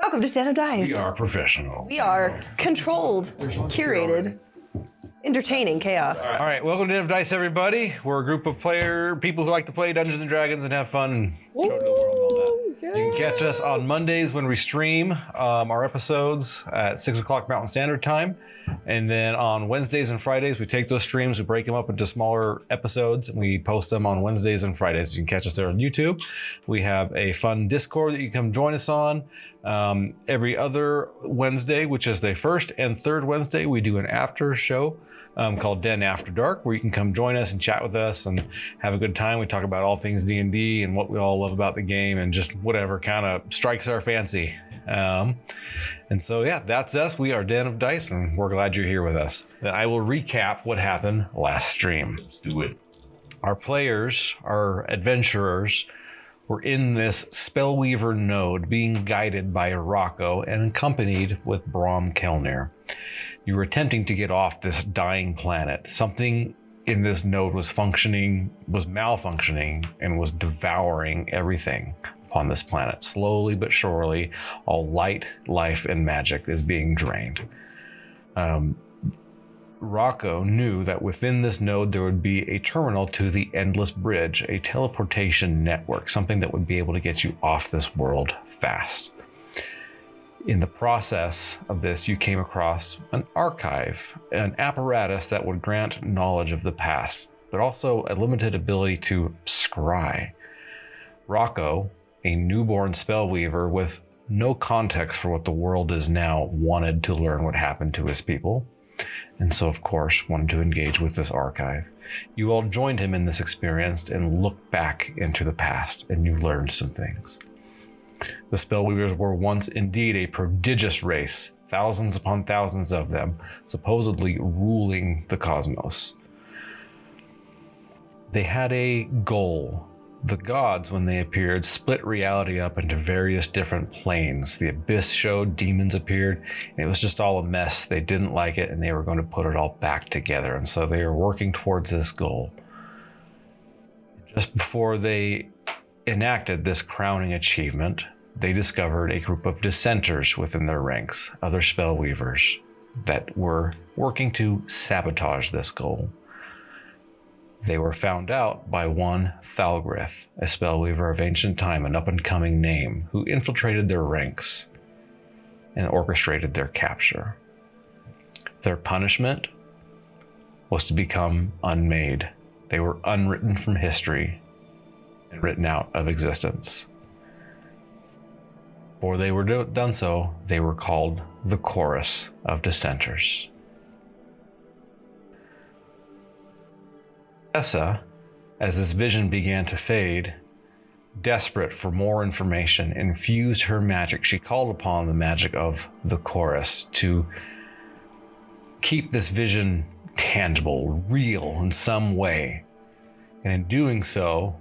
Welcome to Stand Up Dice. We are professional. We are controlled, curated, entertaining chaos. All right, welcome to Stand Up Dice, everybody. We're a group of people who like to play Dungeons and Dragons and have fun. You can catch us on Mondays when we stream our episodes at 6 o'clock Mountain Standard Time. And then on Wednesdays and Fridays, we take those streams, we break them up into smaller episodes, and we post them on Wednesdays and Fridays. You can catch us there on YouTube. We have a fun Discord that you can come join us on. Every other Wednesday, which is the first and third Wednesday, we do an after show called Den After Dark, where you can come join us and chat with us and have a good time. We talk about all things D&D and what we all love about the game and just whatever kind of strikes our fancy. And so, yeah, that's us. We are Den of Dice, and we're glad you're here with us. Then I will recap what happened last stream. Let's do it. Our players, our adventurers, were in this Spellweaver node being guided by Rocco and accompanied with Brom Kelnir. You were attempting to get off this dying planet. Something in this node was malfunctioning, and was devouring everything on this planet. Slowly but surely, all light, life, and magic is being drained. Rocco knew that within this node there would be a terminal to the Endless Bridge, a teleportation network, something that would be able to get you off this world fast. In the process of this, you came across an archive, an apparatus that would grant knowledge of the past, but also a limited ability to scry. Rocco, a newborn spellweaver with no context for what the world is now, wanted to learn what happened to his people, and so of course wanted to engage with this archive. You all joined him in this experience and looked back into the past, and you learned some things. The spellweavers were once indeed a prodigious race, thousands upon thousands of them, supposedly ruling the cosmos. They had a goal. The gods, when they appeared, split reality up into various different planes. The abyss showed, demons appeared, and it was just all a mess. They didn't like it, and they were going to put it all back together. And so they were working towards this goal. Just before they enacted this crowning achievement, they discovered a group of dissenters within their ranks, other spellweavers that were working to sabotage this goal. They were found out by one Thalgrith, a spellweaver of ancient time, an up-and-coming name, who infiltrated their ranks and orchestrated their capture. Their punishment was to become unmade. They were unwritten from history and written out of existence. Before they were done so, they were called the Chorus of Dissenters. Tessa, as this vision began to fade, desperate for more information, infused her magic. She called upon the magic of the chorus to keep this vision tangible, real in some way. And in doing so,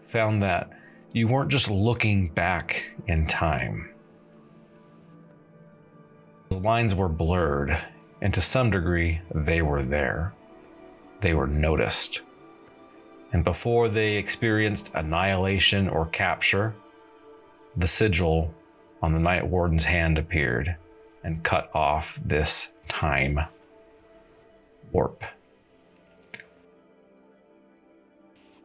found that you weren't just looking back in time. The lines were blurred, and to some degree, they were there. They were noticed. And before they experienced annihilation or capture, the sigil on the Night Warden's hand appeared and cut off this time warp.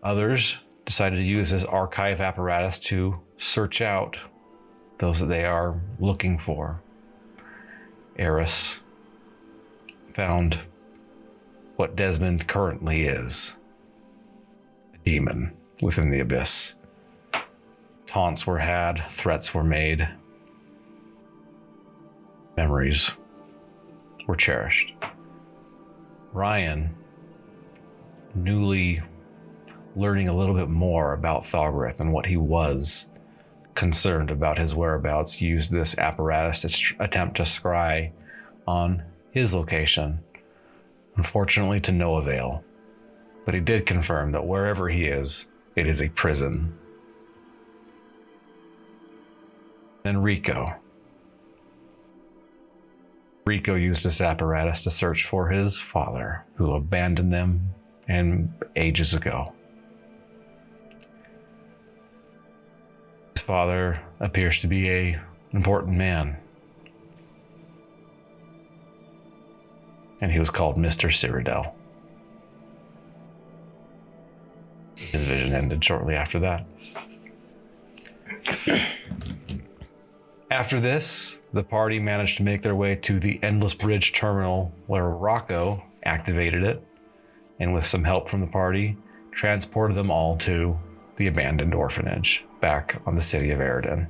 Others decided to use this archive apparatus to search out those that they are looking for. Eris found what Desmond currently is, a demon within the abyss. Taunts were had, threats were made, memories were cherished. Ryan, newly learning a little bit more about Thalgrith and what he was concerned about his whereabouts, used this apparatus to attempt to scry on his location. Unfortunately, to no avail. But he did confirm that wherever he is, it is a prison. Then Rico. Rico used this apparatus to search for his father, who abandoned them ages ago. His father appears to be a important man. And he was called Mr. Cyrodiil. His vision ended shortly after that. After this, the party managed to make their way to the Endless Bridge terminal where Rocco activated it, and with some help from the party, transported them all to the abandoned orphanage back on the city of Aeridin.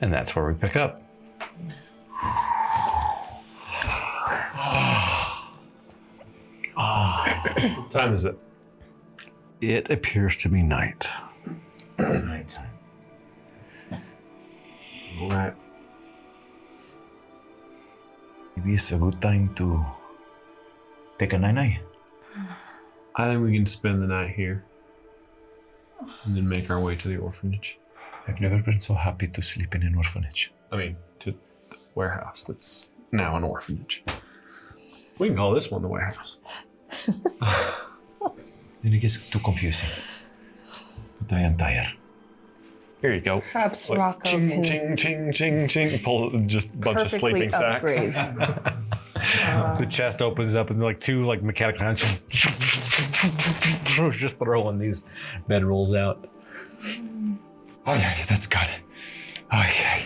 And that's where we pick up. What time is it? It appears to be night. Nighttime. All right. Maybe it's a good time to take a night-night. I think we can spend the night here and then make our way to the orphanage. I've never been so happy to sleep in an orphanage. I mean, to the warehouse that's now an orphanage. We can call this one the warehouse. Then it gets too confusing. But I am tired. Here you go. Perhaps Like, Rocco ching, can ching, ching, ching, ching. Pull just a bunch of perfectly sleeping sacks. upgrade. The chest opens up and like two like mechanical hands just throwing these bedrolls out. Oh yeah, that's good. Okay.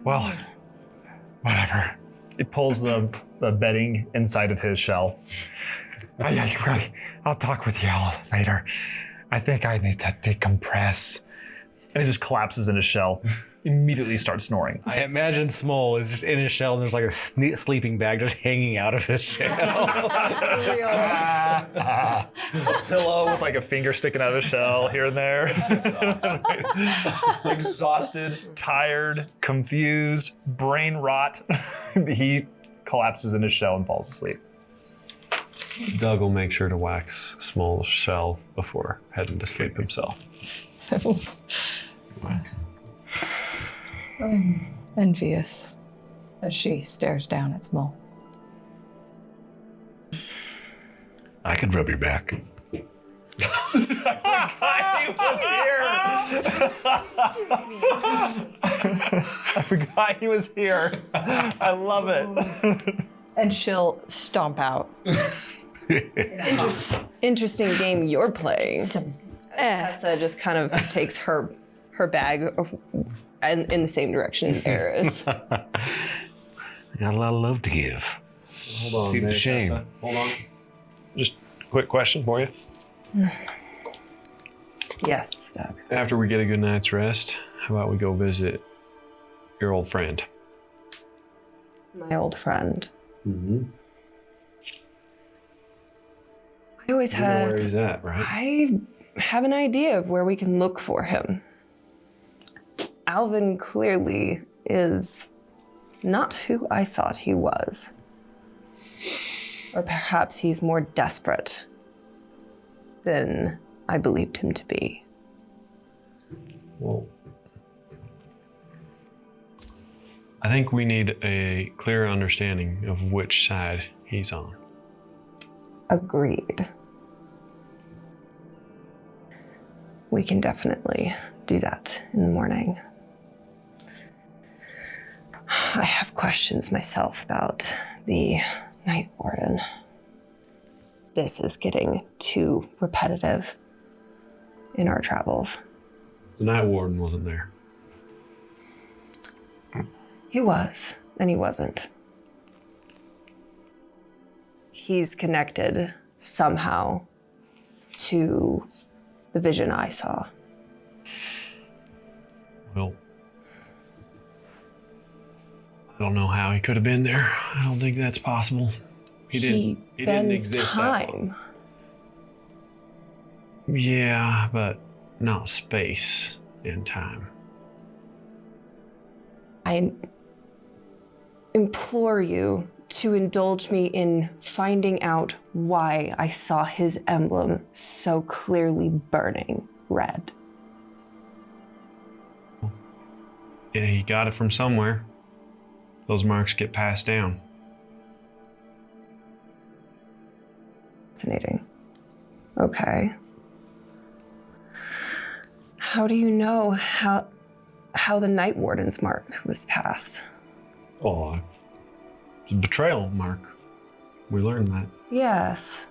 Well, whatever. It pulls the bedding inside of his shell. Oh yeah, you're right. I'll talk with y'all later. I think I need to decompress. And he just collapses in his shell. Immediately starts snoring. I imagine Small is just in his shell and there's like a sleeping bag just hanging out of his shell. Pillow with like a finger sticking out of his shell here and there. Exhausted, tired, confused, brain rot. He collapses in his shell and falls asleep. Doug will make sure to wax Small's shell before heading to sleep himself. Envious as she stares down at Small. I could rub your back. He was here. Excuse me. I forgot he was here. I love it. And she'll stomp out. Interesting game you're playing. Some Tessa just kind of takes her bag and in the same direction as Eris. I got a lot of love to give. Hold on, See the Mary shame. Tessa. Hold on. Just a quick question for you. Yes, Doug. After we get a good night's rest, how about we go visit your old friend? My old friend. Mm-hmm. I always You know had. where he's at, right? I have an idea of where we can look for him. Alvin clearly is not who I thought he was. Or perhaps he's more desperate than I believed him to be. Well, I think we need a clear understanding of which side he's on. Agreed. We can definitely do that in the morning. I have questions myself about the Night Warden. This is getting too repetitive in our travels. The Night Warden wasn't there. He was, and he wasn't. He's connected somehow to the vision I saw. Well, I don't know how he could have been there. I don't think that's possible. He didn't bends exist that long. time. Yeah, but not space and time. I implore you to indulge me in finding out why I saw his emblem so clearly burning red. Yeah, he got it from somewhere. Those marks get passed down. Fascinating. Okay. How do you know how the Night Warden's mark was passed. Oh, it's a betrayal mark. We learned that. Yes.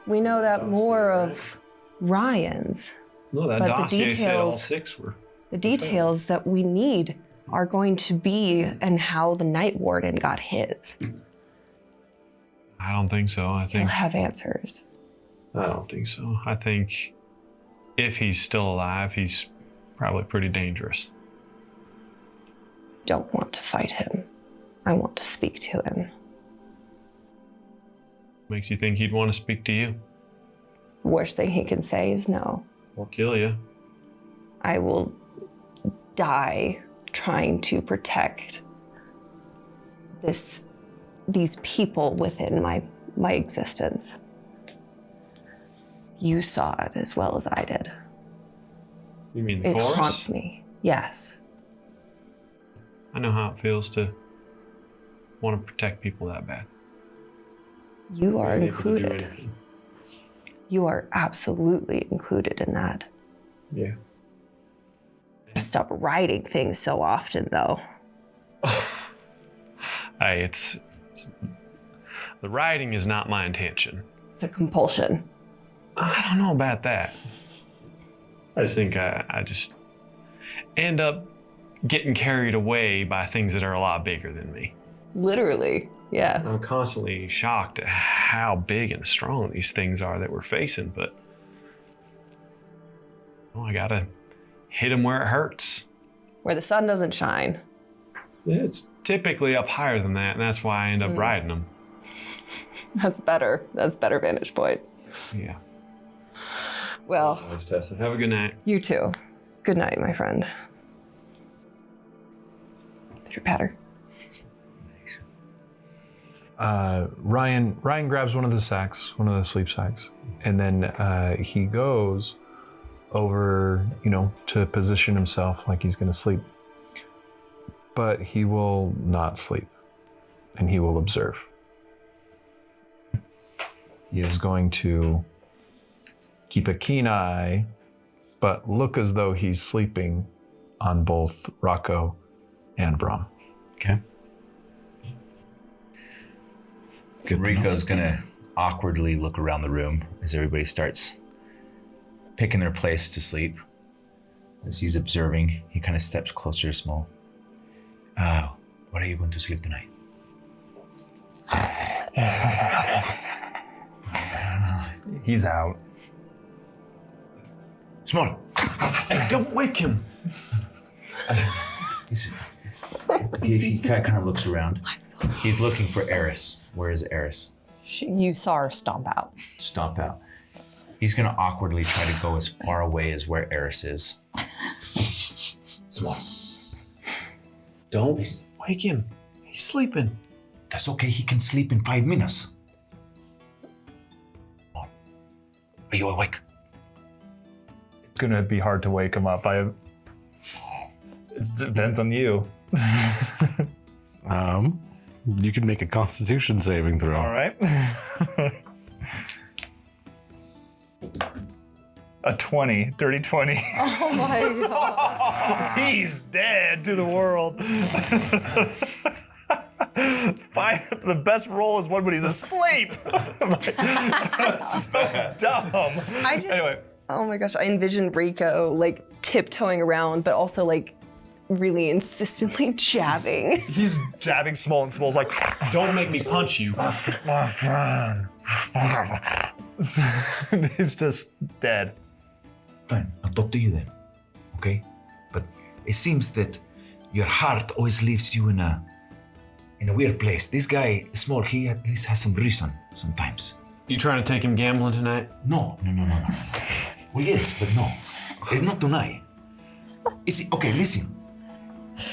We know that more of Ryan's. No, that But the dossier said all details- 6 were. The details that we need are going to be and how the Night Warden got his. I don't think so. I He'll think have answers. I don't think so. I think if he's still alive, he's probably pretty dangerous. Don't want to fight him. I want to speak to him. Makes you think he'd want to speak to you Worst thing he can say is no. or kill you. I will die trying to protect these people within my existence. You saw it as well as I did. You mean the It chorus? haunts me. Yes. I know how it feels to want to protect people that bad. You are Being able to do included. anything. You are absolutely included in that. Yeah. Stop writing things so often, though. It's the writing is not my intention. It's a compulsion. I don't know about that. I just think I just end up getting carried away by things that are a lot bigger than me. Literally, yes. I'm constantly shocked at how big and strong these things are that we're facing, but I gotta hit them where it hurts. Where the sun doesn't shine. It's typically up higher than that, and that's why I end up riding them. That's better. That's better vantage point. Yeah. Well, Thanks, Tessa. Have a good night. you too. Good night, my friend. Pitter patter. Ryan grabs one of the sacks, one of the sleep sacks, and then he goes over, to position himself like he's going to sleep. But he will not sleep, and he will observe. He is going to keep a keen eye, but look as though he's sleeping on both Rocco and Brom. Okay. Rico's gonna awkwardly look around the room as everybody starts picking their place to sleep. As he's observing, he kind of steps closer to Small. Where are you going to sleep tonight? He's out. Small! Hey, don't wake him! He kind of looks around. He's looking for Eris. Where is Eris? You saw her stomp out. Stomp out. He's gonna awkwardly try to go as far away as where Eris is. Small. Don't wake him. He's sleeping. That's okay, he can sleep in 5 minutes. Are you awake? It's gonna be hard to wake him up. It depends on you. You can make a Constitution saving throw. All right. A 20, dirty 20. Oh my god. He's dead to the world. Fine. The best roll is one when he's asleep. That's so dumb. I just, Anyway. oh my gosh, I envisioned Rico like tiptoeing around, but also like really insistently jabbing. He's jabbing Small, and Small's like, Don't make me punch you. my friend. He's just dead. Fine, I'll talk to you then. Okay? But it seems that your heart always leaves you in a weird place. This guy, Small, he at least has some reason sometimes. You trying to take him gambling tonight? No. Well, yes, but no. It's not tonight. Okay, listen.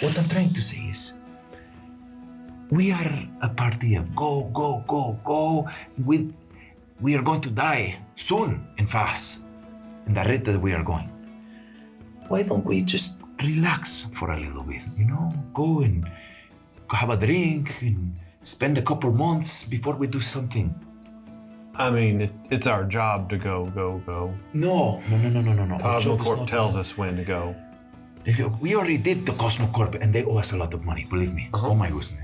What I'm trying to say is, we are a party of go. We are going to die soon and fast in the rate that we are going. Why don't we just relax for a little bit, Go and have a drink and spend a couple months before we do something. I mean, it's our job to go. No. Our Cosmo job is Corp not- tells us when to go. We already did the Cosmocorp, and they owe us a lot of money. Believe me. Oh my goodness.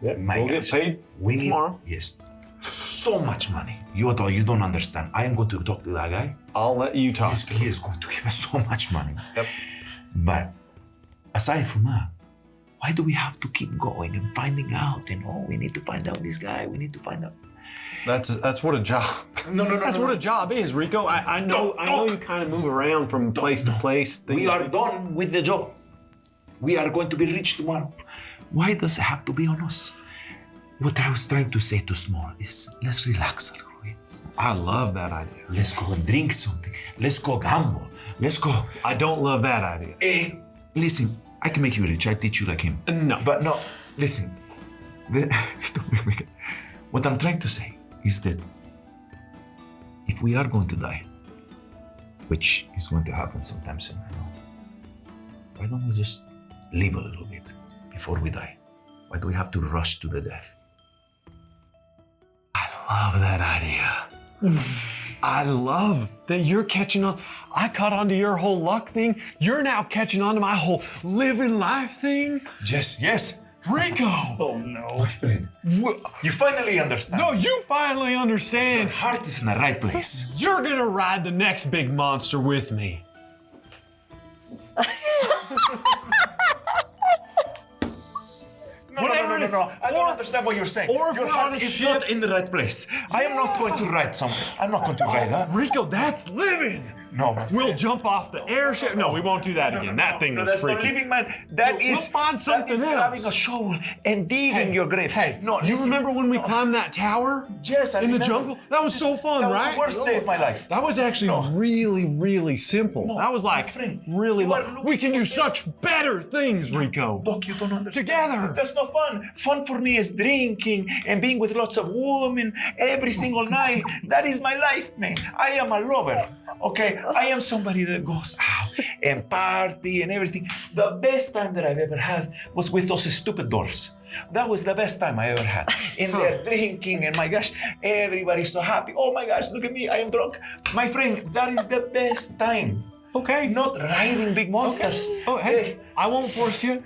We'll get paid we need, tomorrow. Yes. So much money. You don't understand. I am going to talk to that guy. I'll let you talk. He is going to give us so much money. Yep. But aside from that, why do we have to keep going and finding out? And we need to find out this guy. We need to find out. That's what a job. No. That's what a job is, Rico. I know you kind of move around from place to place. We are done with the job. We are going to be rich tomorrow. Why does it have to be on us? What I was trying to say to Small is let's relax a little bit. I love that idea. Let's go and drink something. Let's go gamble. Let's go. I don't love that idea. Hey, listen, I can make you rich. I teach you like him. No. But no, listen. What I'm trying to say is that if we are going to die, which is going to happen sometime soon, I know, why don't we just live a little bit before we die? Why do we have to rush to the death? I love that idea. I love that you're catching on. I caught on to your whole luck thing. You're now catching on to my whole living life thing. Yes. Rico! Oh no. My friend, you finally understand. No, you finally understand. Your heart is in the right place. You're gonna ride the next big monster with me. No. I don't understand what you're saying. Or if Your we're on heart a is ship- not in the right place. I am not going to ride something. I'm not going to ride that. Rico, that's living. No, man. We'll jump off the airship. No, we won't do that again. That thing was that's freaky. not living, man. That We'll is find something that is else. having a shovel and digging your grave. Hey, no, you listen. remember when we climbed that tower? Yes, I in the remember. jungle? That was so fun, That was right? the worst day of my life. That was actually really, really simple. No, that was like my friend, really you are low. looking We can for do this. such better things, Rico. Doc, you don't understand. Together. That's not fun. Fun for me is drinking and being with lots of women every single night. That is my life, man. I am a lover, okay? I am somebody that goes out and party and everything. The best time that I've ever had was with those stupid dwarfs. That was the best time I ever had. In there drinking and my gosh, everybody's so happy. Oh my gosh, look at me, I am drunk. My friend, that is the best time. Okay. Not riding big monsters. Oh, hey, I won't force you.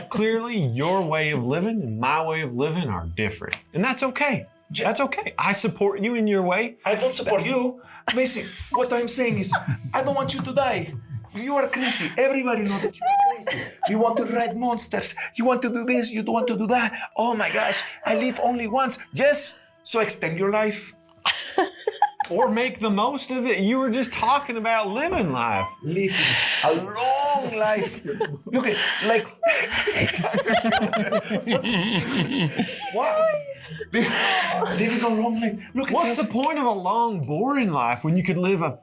Clearly, your way of living and my way of living are different. And that's okay. That's okay. I support you in your way. I don't support you. Listen, what I'm saying is, I don't want you to die. You are crazy. Everybody knows that you are crazy. You want to ride monsters. You want to do this. You don't want to do that. Oh my gosh, I live only once. Yes, so extend your life. Or make the most of it. You were just talking about living life. Live a long life. Look at, like, what? Living a long life. Look at What's this. the point of a long, boring life when you could live a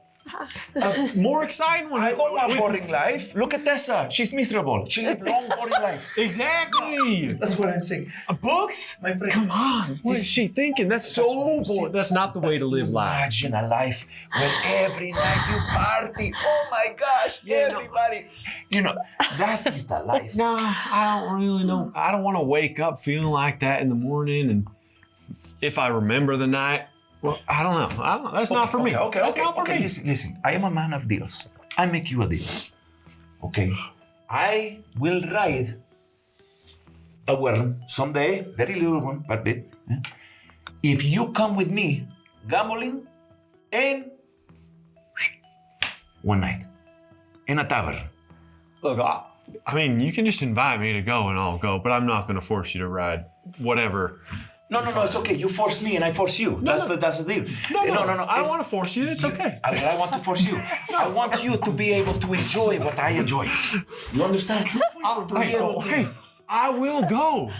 more exciting one? I don't want a boring life. Look at Tessa. She's miserable. She lived long, boring life. Exactly. That's what I'm saying. Books? My friend. Come on. What is she thinking? That's so what I'm boring. saying. That's not the way to live life. Imagine a life where every night you party. Oh my gosh, everybody. You know, that is the life. Nah, I don't really know. I don't want to wake up feeling like that in the morning. And if I remember the night, well, I don't know. That's not for me. That's not for me. Listen. I am a man of deals. I make you a deal. Okay. I will ride a worm someday, very little one, but big. If you come with me, gambling, and one night in a tavern. Look, I mean, you can just invite me to go and I'll go, but I'm not going to force you to ride whatever. No, it's okay. You force me and I force you. That's the deal. No. I don't It's- want to force you. It's okay. I want to force you. I want you to be able to enjoy what I enjoy. You understand? Hey, I will go.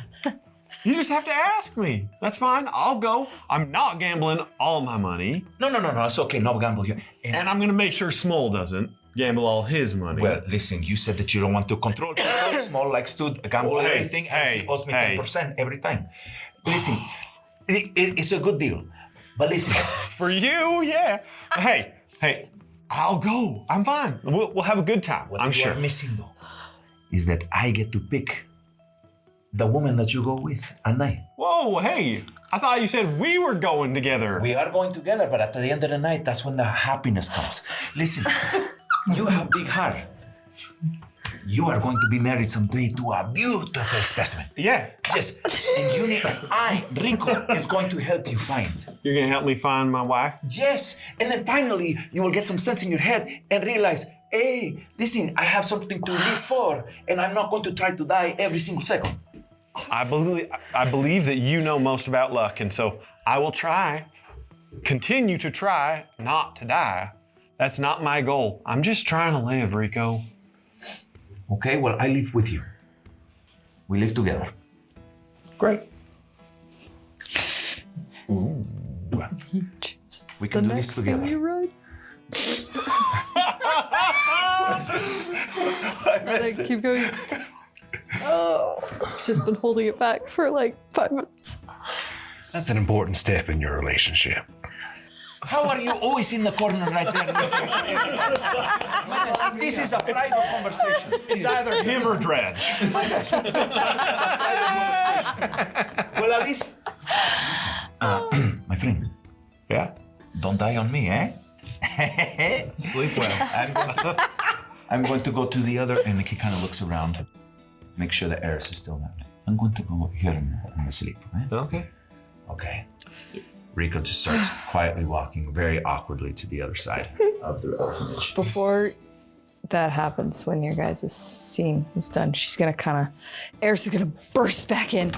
You just have to ask me. That's fine. I'll go. I'm not gambling all my money. No. It's okay. No gamble here. And I'm going to make sure Small doesn't gamble all his money. Well, listen. You said that you don't want to control people. Small likes to gamble Well, hey, everything, and he owes me hey. 10% every time. Listen, it's a good deal. But listen, For you, yeah. Hey, I'll go. I'm fine. We'll have a good time. what I'm you sure. are missing though is that I get to pick the woman that you go with at night. Whoa, hey. I thought you said we were going together. We are going together, but at the end of the night, that's when the happiness comes. Listen, you have big heart. You are going to be married someday to a beautiful specimen. Yeah. Yes. And Rico, is going to help you find. You're gonna help me find my wife? Yes. And then finally, you will get some sense in your head and realize, hey, listen, I have something to live for, and I'm not going to try to die every single second. I believe that you know most about luck, and so I will continue to try not to die. That's not my goal. I'm just trying to live, Rico. Okay, well, I live with you. We live together. Great. Ooh. We can do this together. Keep going. Oh, she's just been holding it back for like 5 minutes. That's an important step in your relationship. How are you always in the corner right there? This is a private conversation. It's either him or Dredge. Well, at least, my friend. Yeah. Don't die on me, eh? Sleep well. I'm going to go to the other, and he kind of looks around, make sure the Eris is still down. I'm going to go here and sleep, eh? Okay. Okay. Rico just starts quietly walking very awkwardly to the other side of the orphanage. Before that happens, when your guys' scene is done, she's gonna kind of, Eris is gonna burst back in.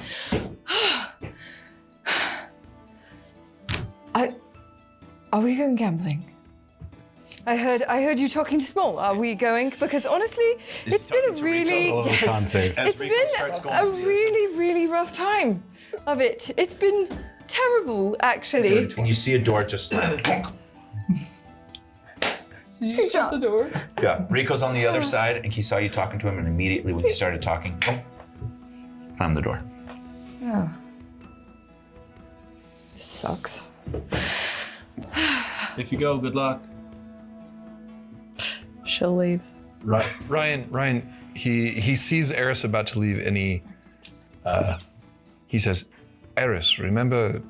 Are we going gambling? I heard you talking to Small. Are we going? Because honestly, it's been a really, it's been a really, really rough time of it. It's been terrible, actually. And you see a door just Did you shut the door? Yeah, Rico's on the other side, and he saw you talking to him, and immediately when you started talking, slammed the door. Oh. This sucks. If you go, good luck. She'll leave. Ryan, he sees Eris about to leave, and he says, Eris, remember,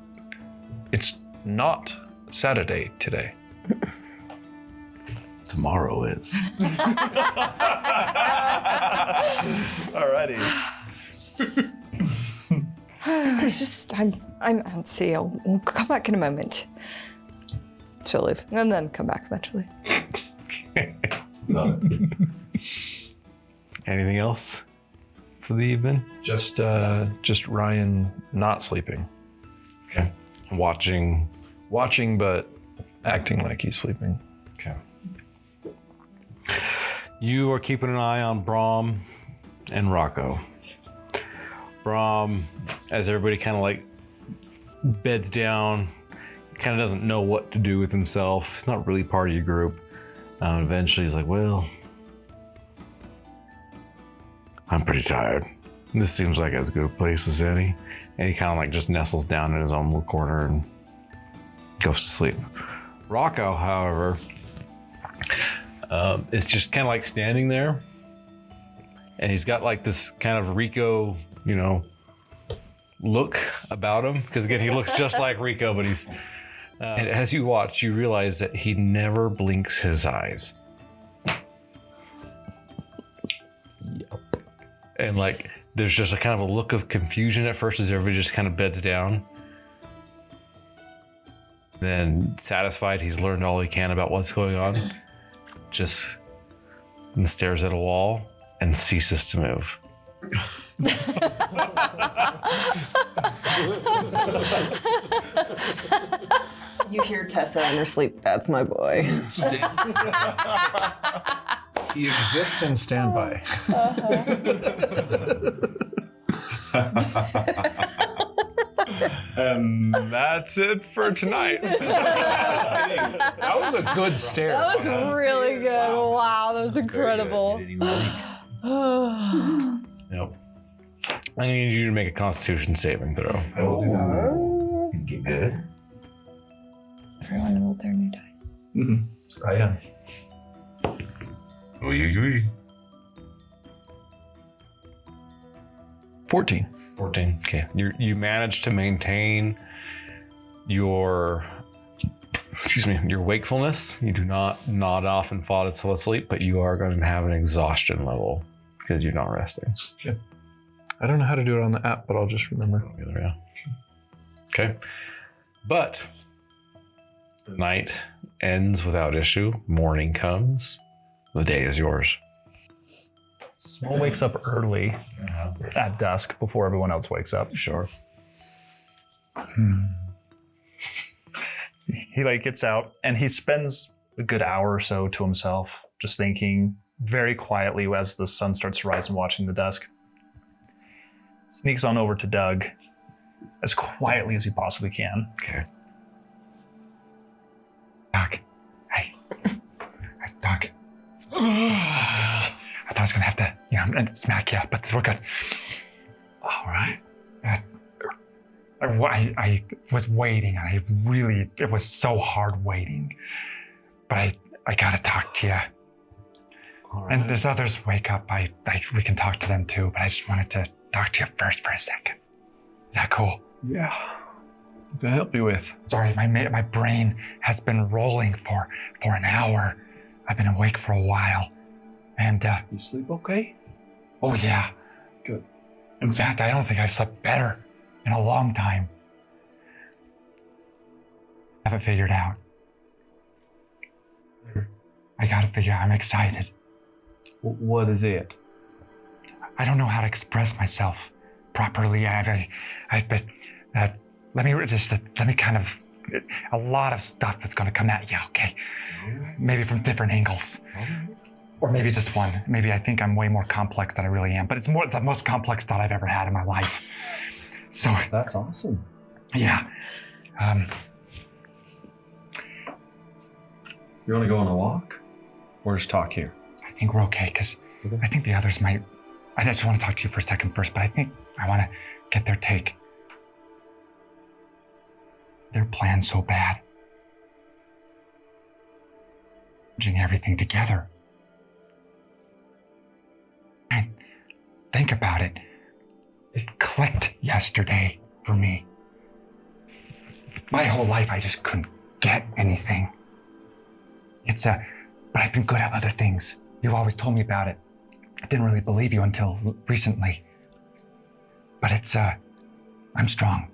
it's not Saturday today. Tomorrow is. Alrighty. It's just, I'm antsy. I'll come back in a moment. She'll leave, and then come back eventually. Anything else for the evening? Just Ryan not sleeping. Okay. Watching, but acting like he's sleeping. Okay. You are keeping an eye on Brahm and Rocco. Brahm, as everybody kind of like beds down, kind of doesn't know what to do with himself. He's not really part of your group. Eventually he's like, well, I'm pretty tired. This seems like as good a place as any. And he kind of like just nestles down in his own little corner and goes to sleep. Rocco, however, is just kind of like standing there. And he's got like this kind of Rico, look about him. Because again, he looks just like Rico, but he's... and as you watch, you realize that he never blinks his eyes. Yep. And like, there's just a kind of a look of confusion at first as everybody just kind of beds down. Then satisfied he's learned all he can about what's going on, just and stares at a wall and ceases to move. You hear Tessa in her sleep. That's my boy. He exists in standby. And that's it for tonight. That was a good stare. That was really good. Wow, that was incredible. Nope. I need you to make a Constitution saving throw. I will do that. It's gonna get good. Everyone rolled their new dice. Mm-hmm. Right on. 14. 14. Okay. You managed to maintain your wakefulness. You do not nod off and fall asleep, but you are going to have an exhaustion level because you're not resting. I don't know how to do it on the app, but I'll just remember. Yeah. Okay. But the night ends without issue. Morning comes. The day is yours. Small wakes up early at dusk before everyone else wakes up. Sure. He gets out and he spends a good hour or so to himself, just thinking very quietly as the sun starts to rise and watching the dusk. Sneaks on over to Doug as quietly as he possibly can. Okay. Doug. Hey. Doug. I thought I was gonna have to, smack you, but we're good. All right. I was waiting, and it was so hard waiting. But I gotta talk to you. All right. And as others wake up, we can talk to them too, but I just wanted to talk to you first for a second. Is that cool? Yeah. What can I help you with? Sorry, my brain has been rolling for an hour. I've been awake for a while. And, You sleep okay? oh yeah. Good. In fact, I don't think I slept better in a long time. I haven't figured out. I gotta figure out. I'm excited. What is it? I don't know how to express myself properly. Let me kind of, a lot of stuff that's going to come at you, okay? Maybe from different angles. Or maybe just one. Maybe I think I'm way more complex than I really am, but it's the most complex thought I've ever had in my life. So. That's awesome. Yeah. You want to go on a walk? Or just talk here? I think we're okay, because I think the others might. I just want to talk to you for a second first, but I think I want to get their take. Their plan's so bad. Putting everything together. And think about it. It clicked yesterday for me. My whole life, I just couldn't get anything. But I've been good at other things. You've always told me about it. I didn't really believe you until recently. But I'm strong.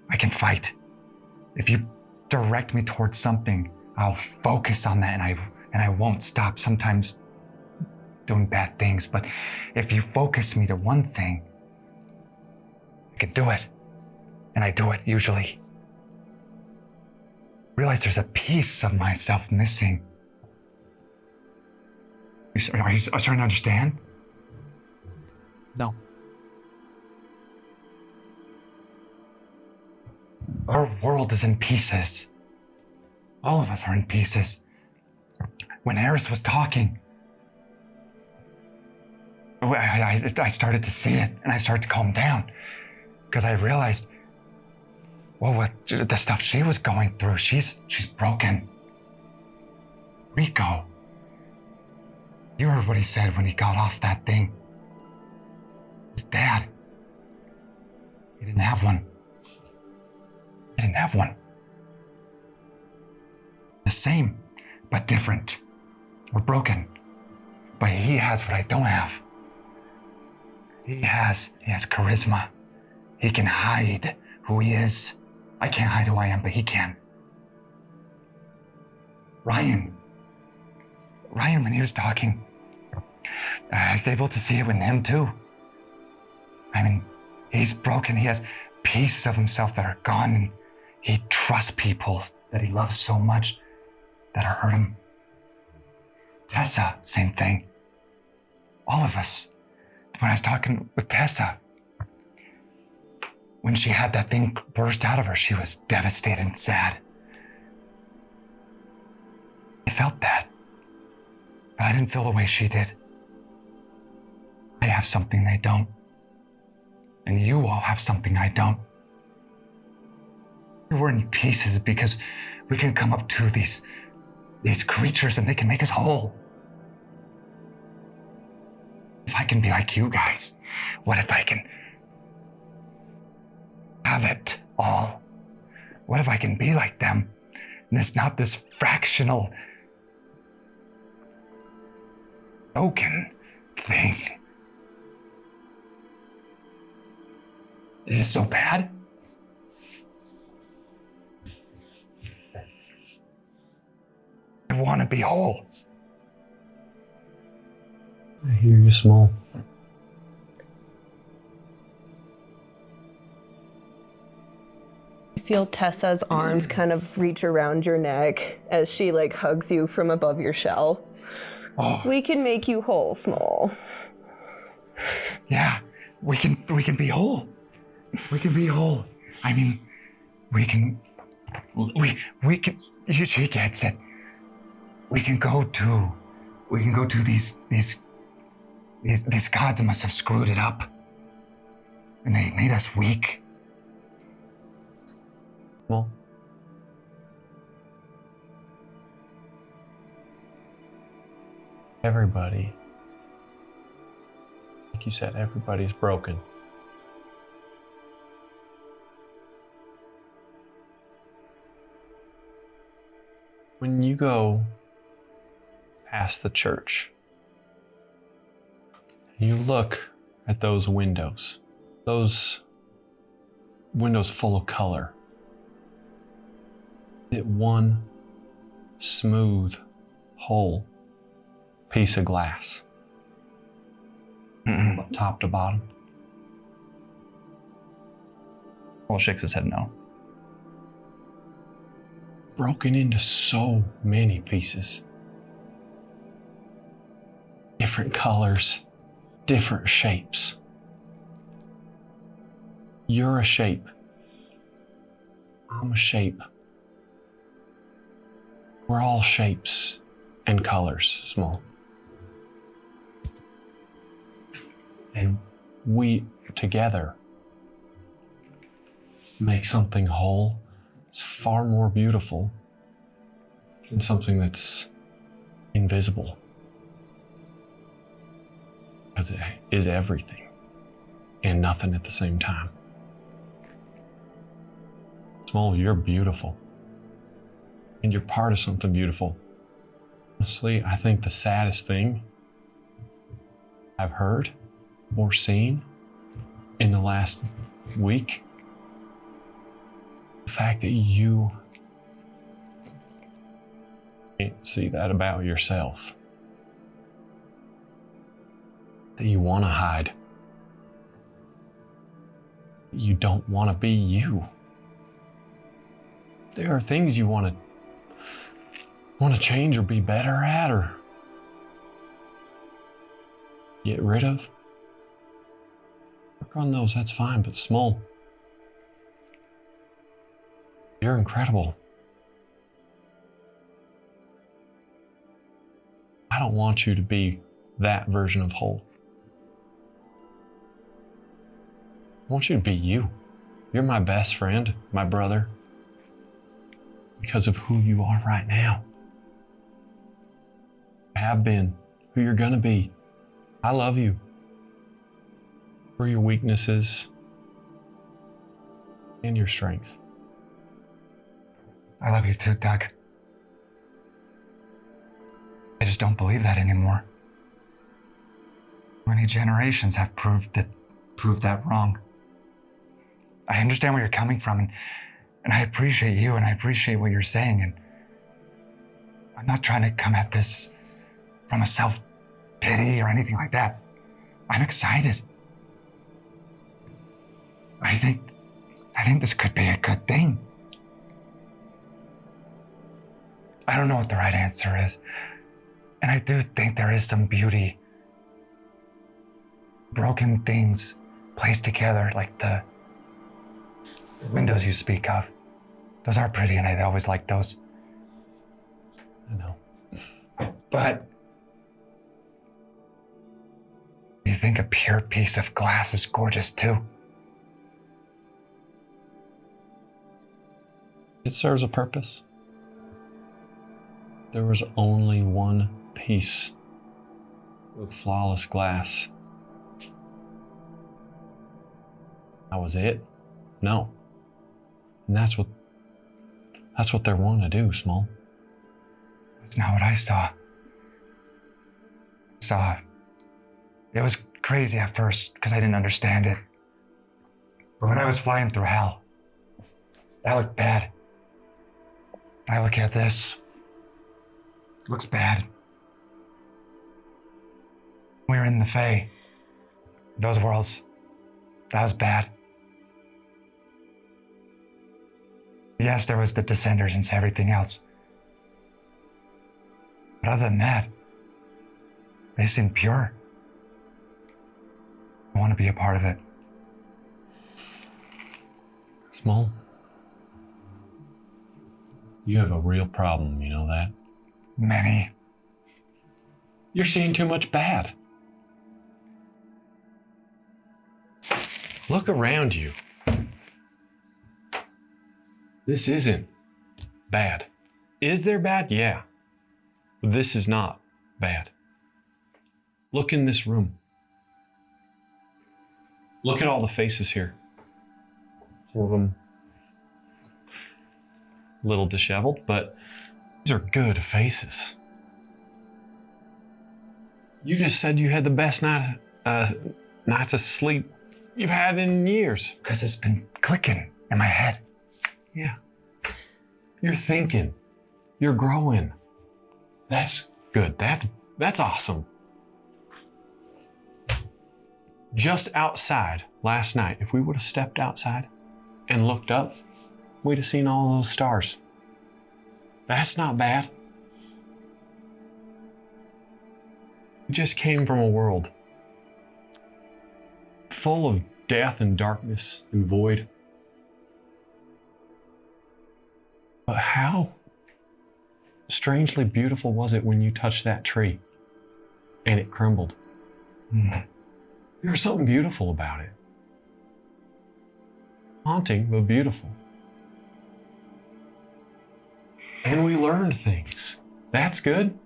I can fight. If you direct me towards something, I'll focus on that and I won't stop sometimes doing bad things. But if you focus me to one thing, I can do it. And I do it usually. Realize there's a piece of myself missing. Are you starting to understand? No. Our world is in pieces. All of us are in pieces. When Eris was talking, I started to see it and I started to calm down because I realized, well, what the stuff she was going through, she's broken. Rico, you heard what he said when he got off that thing. His dad, he didn't have one. I didn't have one. The same, but different. We're broken. But he has what I don't have. He has charisma. He can hide who he is. I can't hide who I am, but he can. Ryan, when he was talking, I was able to see it in him too. I mean, he's broken. He has pieces of himself that are gone, and he trusts people that he loves so much that hurt him. Tessa, same thing. All of us. When I was talking with Tessa, when she had that thing burst out of her, she was devastated and sad. I felt that, but I didn't feel the way she did. I have something they don't. And you all have something I don't. We're in pieces because we can come up to these creatures and they can make us whole. If I can be like you guys, what if I can have it all? What if I can be like them? And it's not this fractional, broken thing. Is it so bad? I want to be whole. I hear you, Small. You feel Tessa's arms kind of reach around your neck as she like hugs you from above your shell. Oh. We can make you whole, Small. Yeah, we can be whole. We can be whole. I mean, we can, she gets it. We can go to these gods must have screwed it up. And they made us weak. Well, everybody, like you said, everybody's broken. When you go past the church, you look at those windows full of color. It one smooth, whole piece of glass, top to bottom. Paul shakes his head no. Broken into so many pieces. Different colors, different shapes. You're a shape. I'm a shape. We're all shapes and colors, Small. And we together make something whole. It's far more beautiful than something that's invisible. Because it is everything and nothing at the same time. Small, you're beautiful. And you're part of something beautiful. Honestly, I think the saddest thing I've heard or seen in the last week, the fact that you can't see that about yourself. That you want to hide. You don't want to be you. There are things you want to change or be better at or get rid of. Work on those, that's fine, but Small, you're incredible. I don't want you to be that version of whole. I want you to be you. You're my best friend, my brother, because of who you are right now. Have been, who you're gonna be. I love you for your weaknesses and your strength. I love you too, Doug. I just don't believe that anymore. Many generations have proved that wrong. I understand where you're coming from, and I appreciate you, and I appreciate what you're saying, and I'm not trying to come at this from a self-pity or anything like that. I'm excited. I think this could be a good thing. I don't know what the right answer is, and I do think there is some beauty. Broken things placed together, like the windows you speak of. Those are pretty, and I always like those. I know. But you think a pure piece of glass is gorgeous too? It serves a purpose. There was only one piece of flawless glass. That was it? No. And that's what they're wanting to do, Small. That's not what I saw. I saw It was crazy at first because I didn't understand it. But when I was flying through hell, that looked bad. I look at this. Looks bad. We were in the Fae. Those worlds. That was bad. Yes, there was the Descenders and everything else. But other than that, they seem pure. I want to be a part of it. Small. You have a real problem, you know that? Many. You're seeing too much bad. Look around you. This isn't bad. Is there bad? Yeah. But this is not bad. Look in this room. Look at all the faces here. Some of them a little disheveled, but these are good faces. You just said you had the best nights of sleep you've had in years. Because it's been clicking in my head. Yeah. You're thinking. You're growing. That's good. That's awesome. Just outside last night, if we would have stepped outside and looked up, we'd have seen all those stars. That's not bad. We just came from a world full of death and darkness and void. But how strangely beautiful was it when you touched that tree and it crumbled? There was something beautiful about it. Haunting, but beautiful. And we learned things. That's good.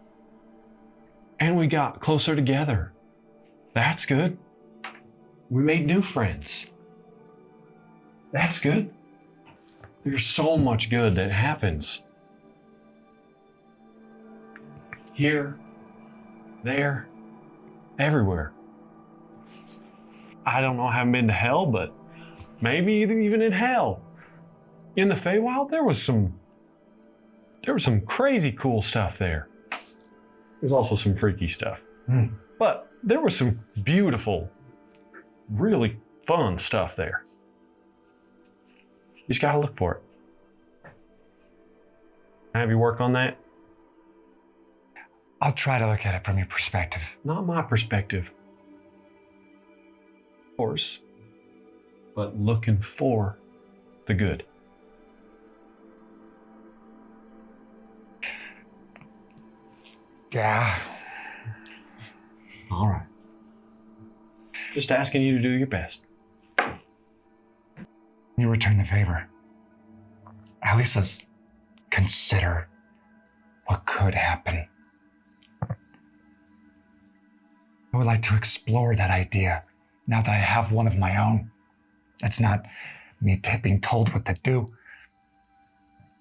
And we got closer together. That's good. We made new friends. That's good. There's so much good that happens. Here, there, everywhere. I don't know, I haven't been to hell, but maybe even in hell. In the Feywild, there was some crazy cool stuff there. There's also some freaky stuff. But there was some beautiful, really fun stuff there. You just gotta look for it. Have you work on that? I'll try to look at it from your perspective. Not my perspective. Of course. But looking for the good. Yeah. All right. Just asking you to do your best. You return the favor. At least let's consider what could happen. I would like to explore that idea now that I have one of my own. That's not me being told what to do.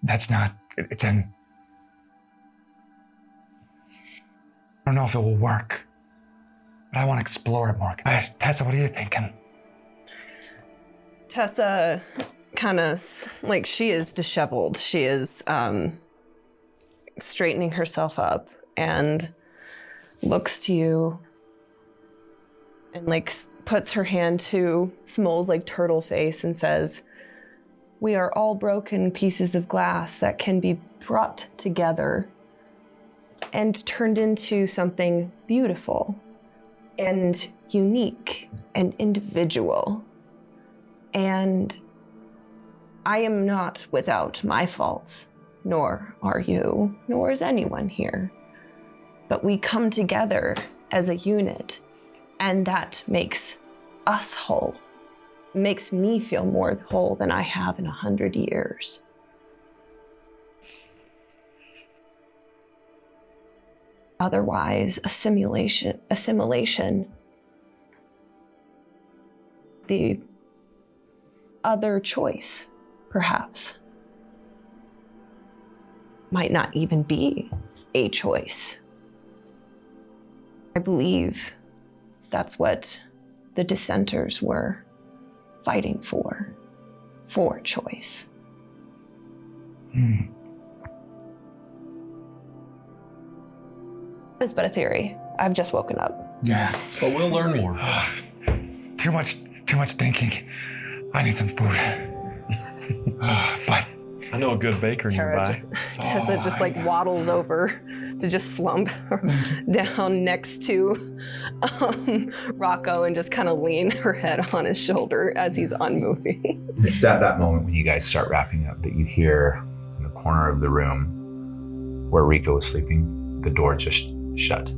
It's in. I don't know if it will work, but I want to explore it more. Tessa, what are you thinking? Tessa kind of, like, she is disheveled. She is straightening herself up and looks to you and, like, puts her hand to Smol's, like, turtle face and says, "We are all broken pieces of glass that can be brought together and turned into something beautiful and unique and individual. And I am not without my faults, nor are you, nor is anyone here. But we come together as a unit, and that makes us whole. It makes me feel more whole than I have in 100 years. Otherwise, assimilation, the other choice, perhaps, might not even be a choice. I believe that's what the dissenters were fighting for choice. It's but a theory. I've just woken up. Yeah. But we'll learn more. Too much thinking. I need some food. But I know a good baker nearby. Tessa just like waddles over to just slump down next to Rocco and just kind of lean her head on his shoulder as he's unmoving. It's at that moment when you guys start wrapping up that you hear in the corner of the room where Rico is sleeping, the door just shut.